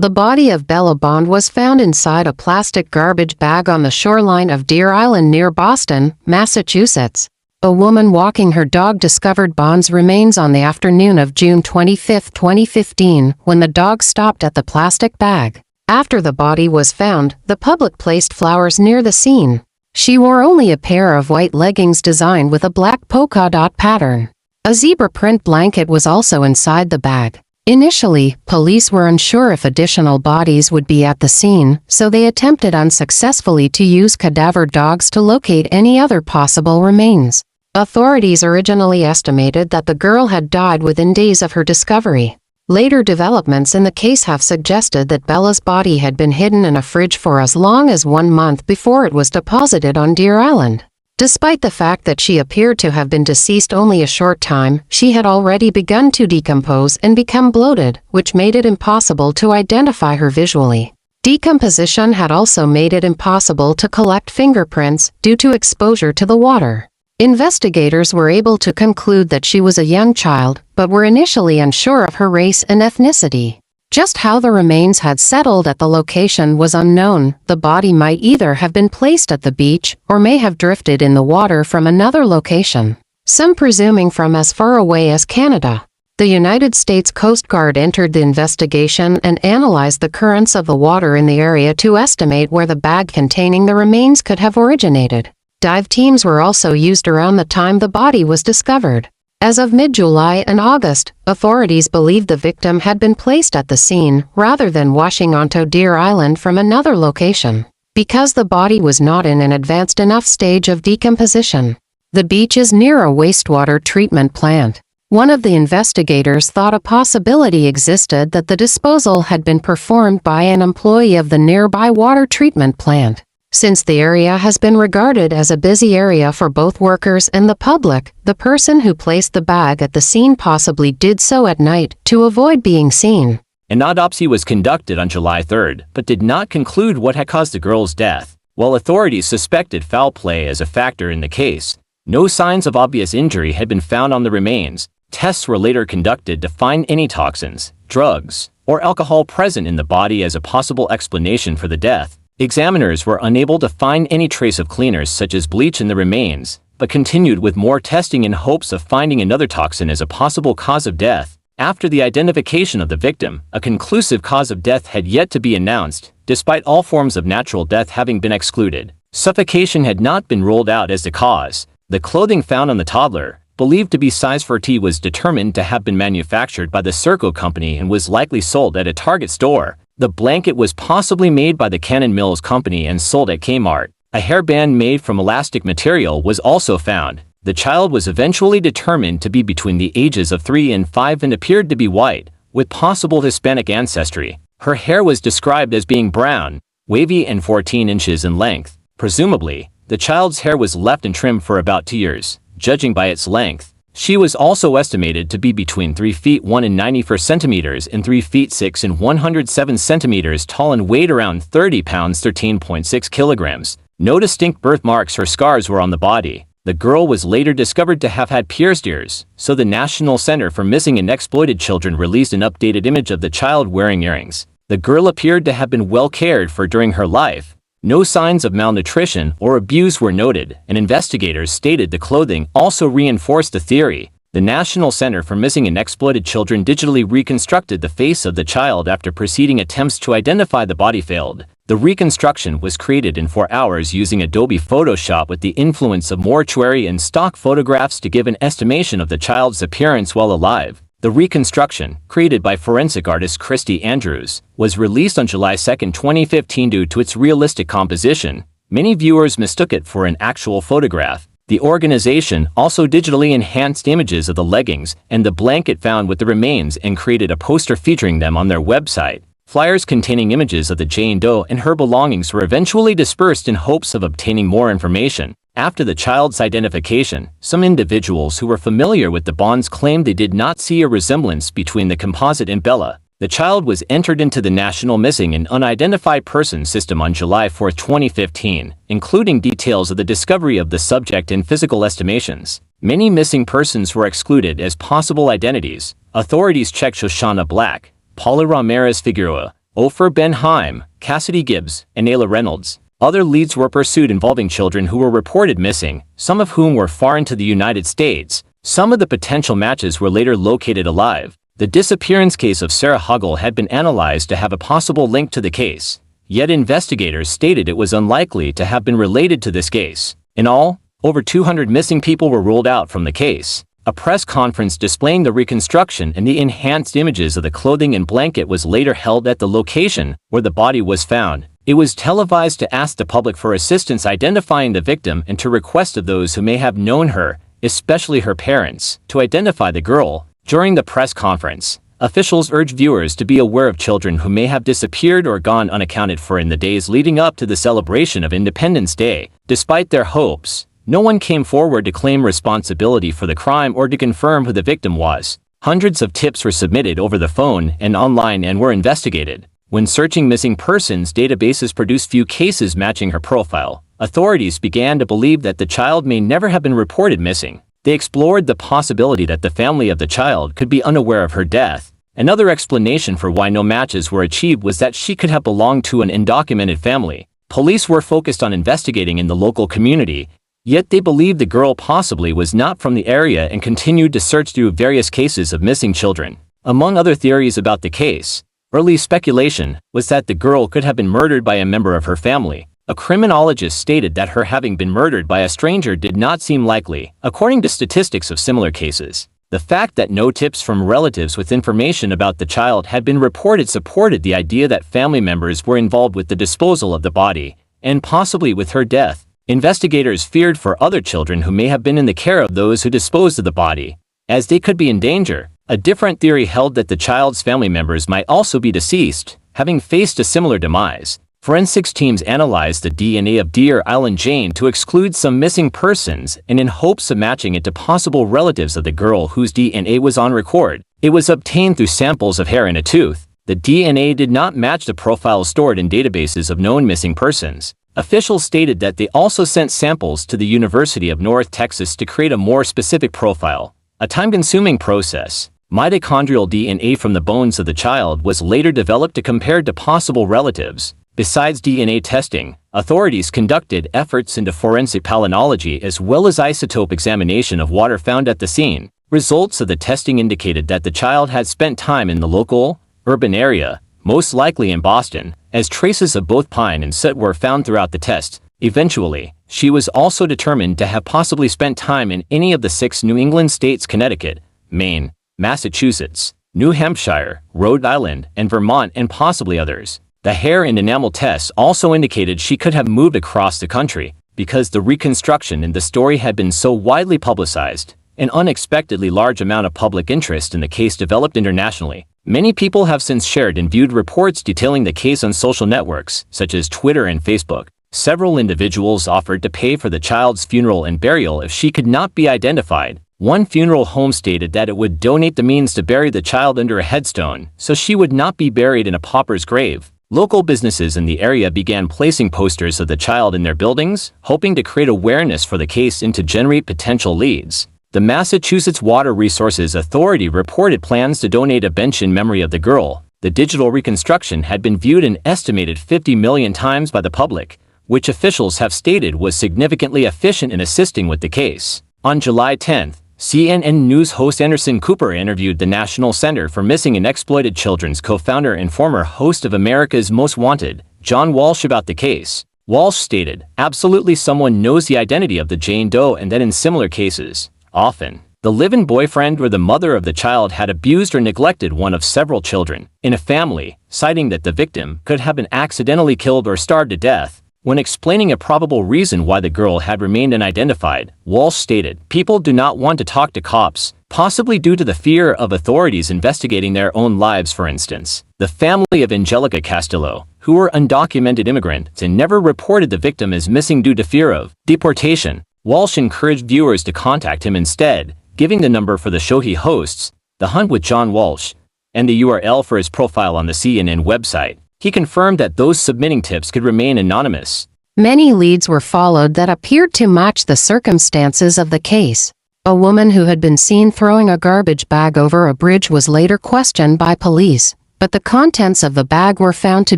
The body of Bella Bond was found inside a plastic garbage bag on the shoreline of Deer Island near Boston, Massachusetts. A woman walking her dog discovered Bond's remains on the afternoon of June 25, 2015, when the dog stopped at the plastic bag. After the body was found, the public placed flowers near the scene. She wore only a pair of white leggings designed with a black polka dot pattern. A zebra print blanket was also inside the bag. Initially, police were unsure if additional bodies would be at the scene, so they attempted unsuccessfully to use cadaver dogs to locate any other possible remains. Authorities originally estimated that the girl had died within days of her discovery. Later developments in the case have suggested that Bella's body had been hidden in a fridge for as long as 1 month before it was deposited on Deer Island. Despite the fact that she appeared to have been deceased only a short time, she had already begun to decompose and become bloated, which made it impossible to identify her visually. Decomposition had also made it impossible to collect fingerprints due to exposure to the water. Investigators were able to conclude that she was a young child, but were initially unsure of her race and ethnicity. Just how the remains had settled at the location was unknown. The body might either have been placed at the beach or may have drifted in the water from another location, some presuming from as far away as Canada. The United States Coast Guard entered the investigation and analyzed the currents of the water in the area to estimate where the bag containing the remains could have originated. Dive teams were also used around the time the body was discovered. As of mid-July and August, authorities believed the victim had been placed at the scene rather than washing onto Deer Island from another location, because the body was not in an advanced enough stage of decomposition. The beach is near a wastewater treatment plant. One of the investigators thought a possibility existed that the disposal had been performed by an employee of the nearby water treatment plant. Since the area has been regarded as a busy area for both workers and the public, the person who placed the bag at the scene possibly did so at night to avoid being seen. An autopsy was conducted on July 3, but did not conclude what had caused the girl's death. While authorities suspected foul play as a factor in the case, no signs of obvious injury had been found on the remains. Tests were later conducted to find any toxins, drugs, or alcohol present in the body as a possible explanation for the death. Examiners were unable to find any trace of cleaners such as bleach in the remains, but continued with more testing in hopes of finding another toxin as a possible cause of death. After the identification of the victim, a conclusive cause of death had yet to be announced, despite all forms of natural death having been excluded. Suffocation had not been ruled out as the cause. The clothing found on the toddler, believed to be size 4T, was determined to have been manufactured by the Serco company and was likely sold at a Target store. The blanket was possibly made by the Cannon Mills company and sold at Kmart. A hairband made from elastic material was also found. The child was eventually determined to be between the ages of 3 and 5 and appeared to be white, with possible Hispanic ancestry. Her hair was described as being brown, wavy and 14 inches in length. Presumably, the child's hair was left in trim for about 2 years, judging by its length. She was also estimated to be between 3 feet 1 and 94 centimeters and 3 feet 6 and 107 centimeters tall and weighed around 30 pounds 13.6 kilograms. No distinct birthmarks or scars were on the body. The girl was later discovered to have had pierced ears, so the National Center for Missing and Exploited Children released an updated image of the child wearing earrings. The girl appeared to have been well cared for during her life. No signs of malnutrition or abuse were noted, and investigators stated the clothing also reinforced the theory. The National Center for Missing and Exploited Children digitally reconstructed the face of the child after preceding attempts to identify the body failed. The reconstruction was created in 4 hours using Adobe Photoshop with the influence of mortuary and stock photographs to give an estimation of the child's appearance while alive. The reconstruction, created by forensic artist Christy Andrews, was released on July 2, 2015 due to its realistic composition. Many viewers mistook it for an actual photograph. The organization also digitally enhanced images of the leggings and the blanket found with the remains and created a poster featuring them on their website. Flyers containing images of the Jane Doe and her belongings were eventually dispersed in hopes of obtaining more information. After the child's identification, some individuals who were familiar with the Bonds claimed they did not see a resemblance between the composite and Bella. The child was entered into the National Missing and Unidentified Persons System on July 4, 2015, including details of the discovery of the subject and physical estimations. Many missing persons were excluded as possible identities. Authorities checked Shoshana Black, Paula Ramirez Figueroa, Ofer Ben Haim, Cassidy Gibbs, and Ayla Reynolds. Other leads were pursued involving children who were reported missing, some of whom were far into the United States. Some of the potential matches were later located alive. The disappearance case of Sarah Huggle had been analyzed to have a possible link to the case, yet investigators stated it was unlikely to have been related to this case. In all, over 200 missing people were ruled out from the case. A press conference displaying the reconstruction and the enhanced images of the clothing and blanket was later held at the location where the body was found. It was televised to ask the public for assistance identifying the victim and to request of those who may have known her, especially her parents, to identify the girl. During the press conference, officials urged viewers to be aware of children who may have disappeared or gone unaccounted for in the days leading up to the celebration of Independence Day. Despite their hopes, no one came forward to claim responsibility for the crime or to confirm who the victim was. Hundreds of tips were submitted over the phone and online and were investigated. When searching missing persons databases produced few cases matching her profile, authorities began to believe that the child may never have been reported missing. They explored the possibility that the family of the child could be unaware of her death. Another explanation for why no matches were achieved was that she could have belonged to an undocumented family. Police were focused on investigating in the local community, yet they believed the girl possibly was not from the area and continued to search through various cases of missing children. Among other theories about the case, early speculation was that the girl could have been murdered by a member of her family. A criminologist stated that her having been murdered by a stranger did not seem likely, according to statistics of similar cases. The fact that no tips from relatives with information about the child had been reported supported the idea that family members were involved with the disposal of the body, and possibly with her death. Investigators feared for other children who may have been in the care of those who disposed of the body, as they could be in danger. A different theory held that the child's family members might also be deceased, having faced a similar demise. Forensics teams analyzed the DNA of Deer Island Jane to exclude some missing persons and in hopes of matching it to possible relatives of the girl whose DNA was on record. It was obtained through samples of hair and a tooth. The DNA did not match the profiles stored in databases of known missing persons. Officials stated that they also sent samples to the University of North Texas to create a more specific profile, a time-consuming process. Mitochondrial DNA from the bones of the child was later developed to compare to possible relatives. Besides DNA testing, authorities conducted efforts into forensic palynology as well as isotope examination of water found at the scene. Results of the testing indicated that the child had spent time in the local, urban area, most likely in Boston, as traces of both pine and soot were found throughout the test. Eventually, she was also determined to have possibly spent time in any of the 6 New England states: Connecticut, Maine, Massachusetts, New Hampshire, Rhode Island, and Vermont, and possibly others. The hair and enamel tests also indicated she could have moved across the country. Because the reconstruction in the story had been so widely publicized, an unexpectedly large amount of public interest in the case developed internationally. Many people have since shared and viewed reports detailing the case on social networks, such as Twitter and Facebook. Several individuals offered to pay for the child's funeral and burial if she could not be identified. One funeral home stated that it would donate the means to bury the child under a headstone, so she would not be buried in a pauper's grave. Local businesses in the area began placing posters of the child in their buildings, hoping to create awareness for the case and to generate potential leads. The Massachusetts Water Resources Authority reported plans to donate a bench in memory of the girl. The digital reconstruction had been viewed an estimated 50 million times by the public, which officials have stated was significantly efficient in assisting with the case. On July 10th, CNN News host Anderson Cooper interviewed the National Center for Missing and Exploited Children's co-founder and former host of America's Most Wanted, John Walsh, about the case. Walsh stated, "Absolutely, someone knows the identity of the Jane Doe, and that in similar cases, often, the live-in boyfriend or the mother of the child had abused or neglected one of several children in a family, citing that the victim could have been accidentally killed or starved to death." When explaining a probable reason why the girl had remained unidentified, Walsh stated, "People do not want to talk to cops, possibly due to the fear of authorities investigating their own lives. For instance, the family of Angelica Castillo, who were undocumented immigrants and never reported the victim as missing due to fear of deportation." Walsh encouraged viewers to contact him instead, giving the number for the show he hosts, The Hunt with John Walsh, and the URL for his profile on the CNN website. He confirmed that those submitting tips could remain anonymous. Many leads were followed that appeared to match the circumstances of the case. A woman who had been seen throwing a garbage bag over a bridge was later questioned by police. but the contents of the bag were found to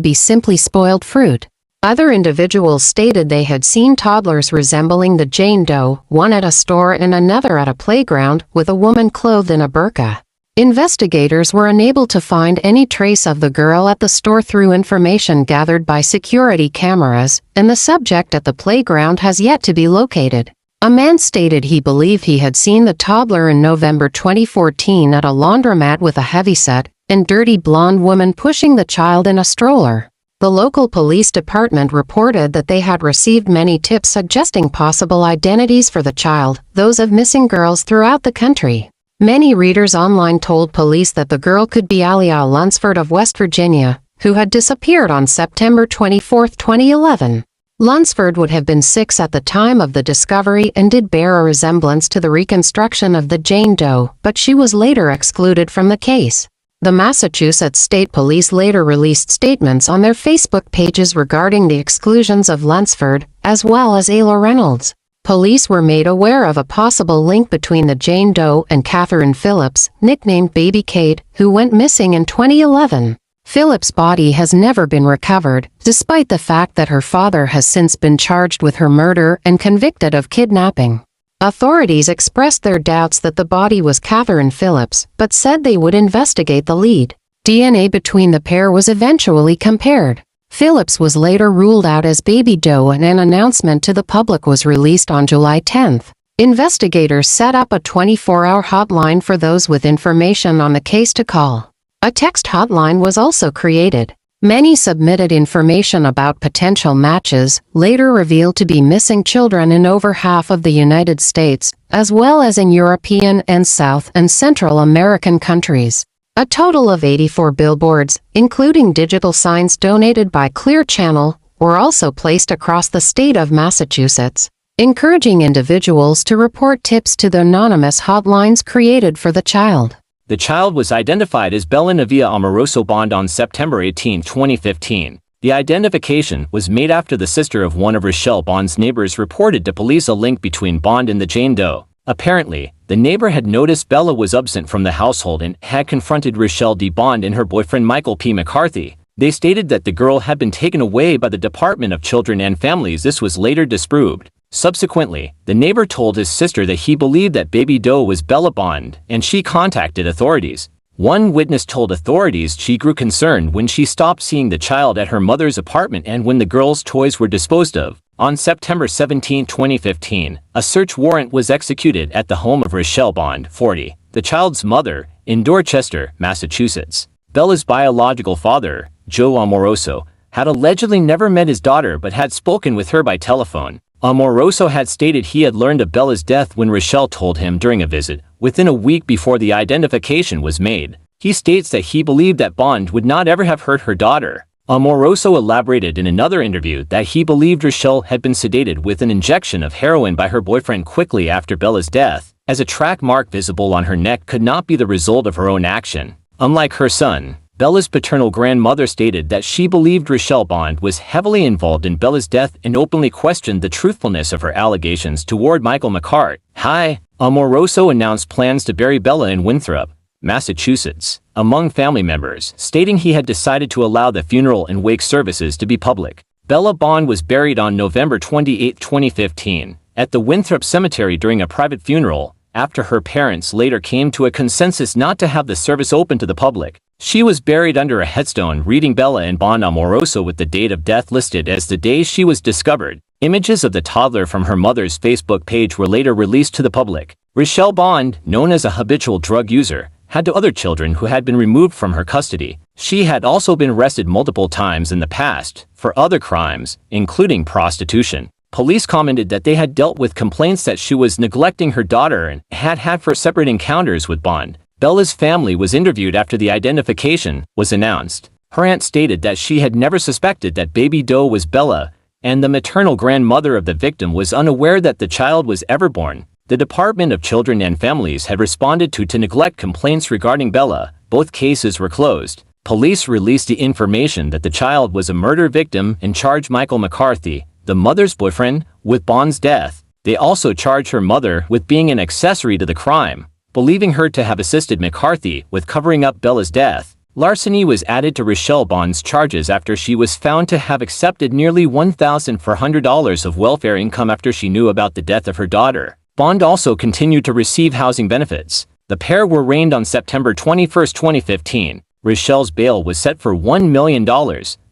be simply spoiled fruit. Other individuals stated they had seen toddlers resembling the Jane Doe, one at a store and another at a playground, with a woman clothed in a burqa. Investigators were unable to find any trace of the girl at the store through information gathered by security cameras, and the subject at the playground has yet to be located. A man stated he believed he had seen the toddler in November 2014 at a laundromat with a heavyset and dirty blonde woman pushing the child in a stroller. The local police department reported that they had received many tips suggesting possible identities for the child, those of missing girls throughout the country. Many readers online told police that the girl could be Alia Lunsford of West Virginia, who had disappeared on September 24, 2011. Lunsford would have been 6 at the time of the discovery and did bear a resemblance to the reconstruction of the Jane Doe, but she was later excluded from the case. The Massachusetts State Police later released statements on their Facebook pages regarding the exclusions of Lunsford, as well as Ayla Reynolds. Police were made aware of a possible link between the Jane Doe and Catherine Phillips, nicknamed Baby Kate, who went missing in 2011. Phillips' body has never been recovered, despite the fact that her father has since been charged with her murder and convicted of kidnapping. Authorities expressed their doubts that the body was Catherine Phillips, but said they would investigate the lead. DNA between the pair was eventually compared. Phillips was later ruled out as Baby Doe and an announcement to the public was released on July 10. Investigators set up a 24-hour hotline for those with information on the case to call. A text hotline was also created. Many submitted information about potential matches, later revealed to be missing children in over half of the United States, as well as in European and South and Central American countries. A total of 84 billboards, including digital signs donated by Clear Channel, were also placed across the state of Massachusetts, encouraging individuals to report tips to the anonymous hotlines created for the child. The child was identified as Bella Nevaeh Amoroso Bond on September 18, 2015. The identification was made after the sister of one of Rochelle Bond's neighbors reported to police a link between Bond and the Jane Doe. Apparently, the neighbor had noticed Bella was absent from the household and had confronted Rochelle D. Bond and her boyfriend Michael P. McCarthy. They stated that the girl had been taken away by the Department of Children and Families. This was later disproved. Subsequently, the neighbor told his sister that he believed that Baby Doe was Bella Bond, and she contacted authorities. One witness told authorities she grew concerned when she stopped seeing the child at her mother's apartment and when the girl's toys were disposed of. On September 17, 2015, a search warrant was executed at the home of Rochelle Bond, 40, the child's mother, in Dorchester, Massachusetts. Bella's biological father, Joe Amoroso, had allegedly never met his daughter but had spoken with her by telephone. Amoroso had stated he had learned of Bella's death when Rochelle told him during a visit, within a week before the identification was made. He states that he believed that Bond would not ever have hurt her daughter. Amoroso elaborated in another interview that he believed Rochelle had been sedated with an injection of heroin by her boyfriend quickly after Bella's death, as a track mark visible on her neck could not be the result of her own action. Unlike her son, Bella's paternal grandmother stated that she believed Rochelle Bond was heavily involved in Bella's death and openly questioned the truthfulness of her allegations toward Michael McCart. Amoroso announced plans to bury Bella in Winthrop, Massachusetts, among family members, stating he had decided to allow the funeral and wake services to be public. Bella Bond was buried on November 28, 2015, at the Winthrop Cemetery during a private funeral, after her parents later came to a consensus not to have the service open to the public. She was buried under a headstone reading Bella and Bond Amoroso with the date of death listed as the day she was discovered. Images of the toddler from her mother's Facebook page were later released to the public. Rochelle Bond, known as a habitual drug user, had 2 other children who had been removed from her custody. She had also been arrested multiple times in the past for other crimes, including prostitution. Police commented that they had dealt with complaints that she was neglecting her daughter and had 4 separate encounters with Bond. Bella's family was interviewed after the identification was announced. Her aunt stated that she had never suspected that Baby Doe was Bella, and the maternal grandmother of the victim was unaware that the child was ever born. The Department of Children and Families had responded to neglect complaints regarding Bella. Both cases were closed. Police released the information that the child was a murder victim and charged Michael McCarthy, the mother's boyfriend, with Bond's death. They also charged her mother with being an accessory to the crime, believing her to have assisted McCarthy with covering up Bella's death. Larceny was added to Rochelle Bond's charges after she was found to have accepted nearly $1,400 of welfare income after she knew about the death of her daughter. Bond also continued to receive housing benefits. The pair were arraigned on September 21, 2015. Rochelle's bail was set for $1 million.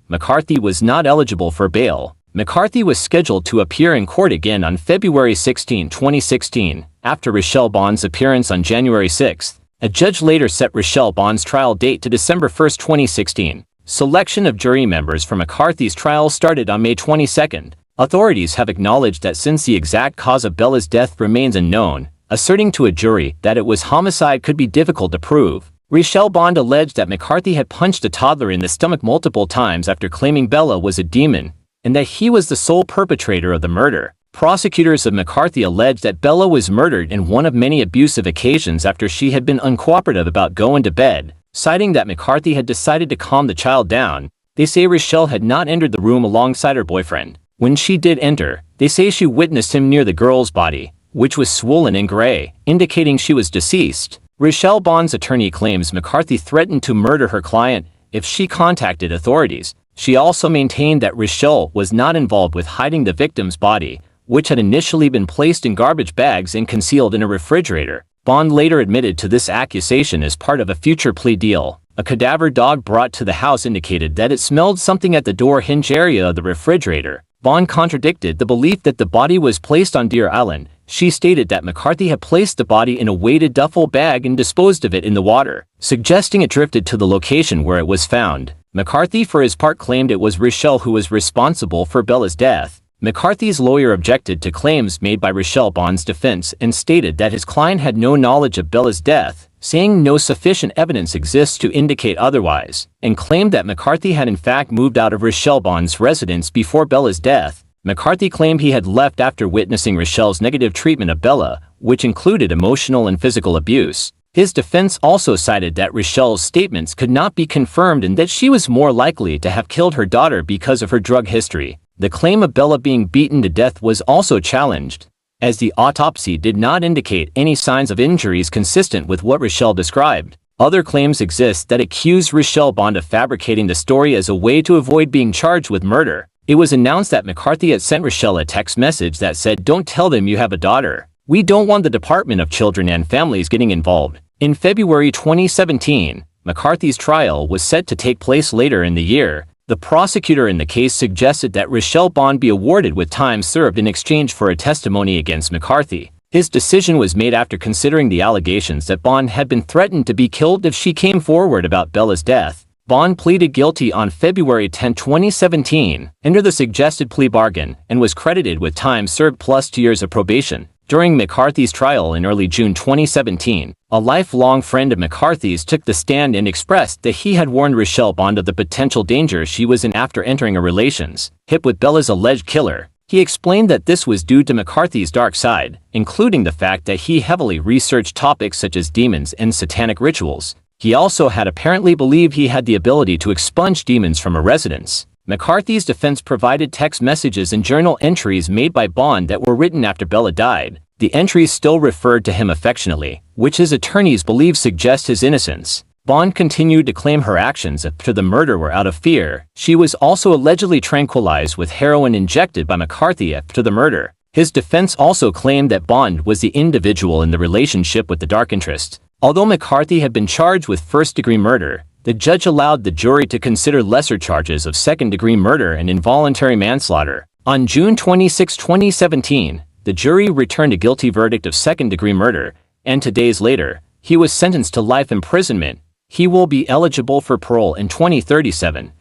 McCarthy was not eligible for bail. McCarthy was scheduled to appear in court again on February 16, 2016, after Rochelle Bond's appearance on January 6. A judge later set Rochelle Bond's trial date to December 1, 2016. Selection of jury members for McCarthy's trial started on May 22. Authorities have acknowledged that since the exact cause of Bella's death remains unknown, asserting to a jury that it was homicide could be difficult to prove. Rochelle Bond alleged that McCarthy had punched a toddler in the stomach multiple times after claiming Bella was a demon, and that he was the sole perpetrator of the murder. Prosecutors of McCarthy alleged that Bella was murdered in one of many abusive occasions after she had been uncooperative about going to bed, citing that McCarthy had decided to calm the child down. They say Rochelle had not entered the room alongside her boyfriend. When she did enter, they say she witnessed him near the girl's body, which was swollen and gray, indicating she was deceased. Rochelle Bond's attorney claims McCarthy threatened to murder her client if she contacted authorities. She also maintained that Rochelle was not involved with hiding the victim's body, which had initially been placed in garbage bags and concealed in a refrigerator. Bond later admitted to this accusation as part of a future plea deal. A cadaver dog brought to the house indicated that it smelled something at the door hinge area of the refrigerator. Bond contradicted the belief that the body was placed on Deer Island. She stated that McCarthy had placed the body in a weighted duffel bag and disposed of it in the water, suggesting it drifted to the location where it was found. McCarthy for his part claimed it was Rochelle who was responsible for Bella's death. McCarthy's lawyer objected to claims made by Rochelle Bond's defense and stated that his client had no knowledge of Bella's death, saying no sufficient evidence exists to indicate otherwise, and claimed that McCarthy had in fact moved out of Rochelle Bond's residence before Bella's death. McCarthy claimed he had left after witnessing Rochelle's negative treatment of Bella, which included emotional and physical abuse. His defense also cited that Rochelle's statements could not be confirmed and that she was more likely to have killed her daughter because of her drug history. The claim of Bella being beaten to death was also challenged, as the autopsy did not indicate any signs of injuries consistent with what Rochelle described. Other claims exist that accuse Rochelle Bond of fabricating the story as a way to avoid being charged with murder. It was announced that McCarthy had sent Rochelle a text message that said, "Don't tell them you have a daughter. We don't want the Department of Children and Families getting involved." In February 2017, McCarthy's trial was set to take place later in the year. The prosecutor in the case suggested that Rochelle Bond be awarded with time served in exchange for a testimony against McCarthy. His decision was made after considering the allegations that Bond had been threatened to be killed if she came forward about Bella's death. Bond pleaded guilty on February 10, 2017, under the suggested plea bargain, and was credited with time served plus 2 years of probation. During McCarthy's trial in early June 2017, a lifelong friend of McCarthy's took the stand and expressed that he had warned Rochelle Bond of the potential danger she was in after entering a relationship with Bella's alleged killer. He explained that this was due to McCarthy's dark side, including the fact that he heavily researched topics such as demons and satanic rituals. He also had apparently believed he had the ability to expunge demons from a residence. McCarthy's defense provided text messages and journal entries made by Bond that were written after Bella died. The entries still referred to him affectionately, which his attorneys believe suggest his innocence. Bond continued to claim her actions after the murder were out of fear. She was also allegedly tranquilized with heroin injected by McCarthy after the murder. His defense also claimed that Bond was the individual in the relationship with the dark interest. Although McCarthy had been charged with first-degree murder, the judge allowed the jury to consider lesser charges of second-degree murder and involuntary manslaughter. On June 26, 2017, the jury returned a guilty verdict of second-degree murder, and 2 days later, he was sentenced to life imprisonment. He will be eligible for parole in 2037.